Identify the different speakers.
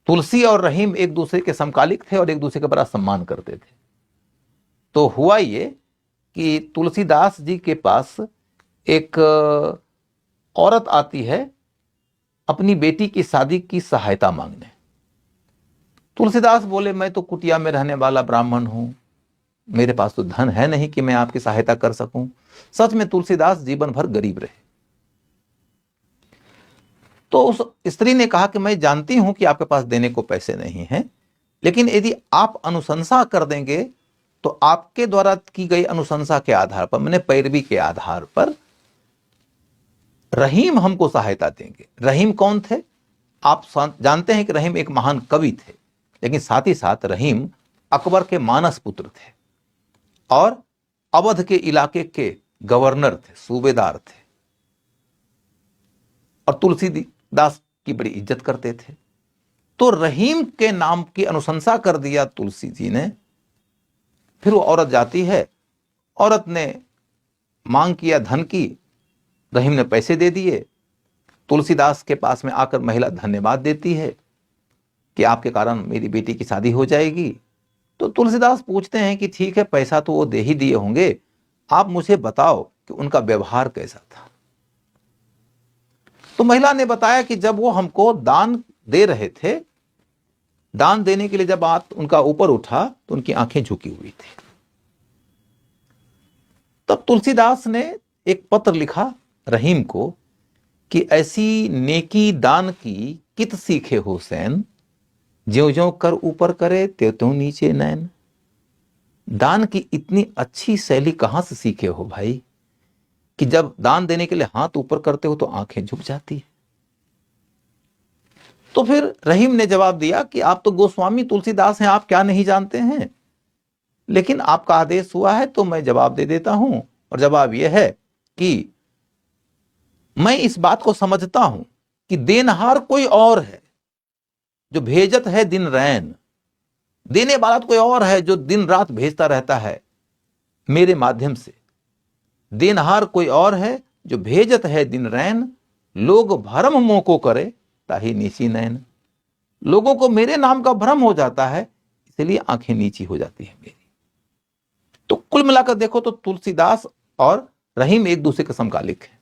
Speaker 1: तुलसी और रहीम एक दूसरे के समकालिक थे और एक दूसरे का बड़ा सम्मान करते थे। तो हुआ ये कि तुलसीदास जी के पास एक औरत आती है अपनी बेटी की शादी की सहायता मांगने। तुलसीदास बोले, मैं तो कुटिया में रहने वाला ब्राह्मण हूं, मेरे पास तो धन है नहीं कि मैं आपकी सहायता कर सकूं। सच में तुलसीदास जीवन भर गरीब रहे। तो उस स्त्री ने कहा कि मैं जानती हूं कि आपके पास देने को पैसे नहीं हैं, लेकिन यदि आप अनुशंसा कर देंगे तो आपके द्वारा की गई अनुशंसा के आधार पर, मैंने पैरवी के आधार पर, रहीम हमको सहायता देंगे। रहीम कौन थे? आप जानते हैं कि रहीम एक महान कवि थे, लेकिन साथ ही साथ रहीम अकबर के मानस पुत्र थे और अवध के इलाके के गवर्नर थे, सूबेदार थे, और तुलसीदास की बड़ी इज्जत करते थे। तो रहीम के नाम की अनुशंसा कर दिया तुलसी जी ने। फिर वो औरत जाती है, औरत ने मांग किया धन की, रहीम ने पैसे दे दिए। तुलसीदास के पास में आकर महिला धन्यवाद देती है कि आपके कारण मेरी बेटी की शादी हो जाएगी। तो तुलसीदास पूछते हैं कि ठीक है, पैसा तो वो दे ही दिए होंगे, आप मुझे बताओ कि उनका व्यवहार कैसा था। तो महिला ने बताया कि जब वो हमको दान दे रहे थे, दान देने के लिए जब हाथ उनका ऊपर उठा तो उनकी आंखें झुकी हुई थी। तब तुलसीदास ने एक पत्र लिखा रहीम को कि ऐसी नेकी दान की कित सीखे हो सैन, ज्यों ज्यों कर ऊपर करे त्यों त्यों नीचे नैन। दान की इतनी अच्छी शैली कहां से सीखे हो भाई, कि जब दान देने के लिए हाथ ऊपर करते हो तो आंखें झुक जाती है। तो फिर रहीम ने जवाब दिया कि आप तो गोस्वामी तुलसीदास हैं, आप क्या नहीं जानते हैं, लेकिन आपका आदेश हुआ है तो मैं जवाब दे देता हूं। और जवाब यह है कि मैं इस बात को समझता हूं कि देनहार कोई और है जो भेजत है दिन रैन। देने वाला तो कोई और है जो दिन रात भेजता रहता है मेरे माध्यम से। देनहार कोई और है जो भेजत है दिन रैन, लोग भरम मोह को करे ताही नीची नैन। लोगों को मेरे नाम का भ्रम हो जाता है, इसलिए आंखें नीची हो जाती है मेरी। तो कुल मिलाकर देखो तो तुलसीदास और रहीम एक दूसरे के समकालिक है।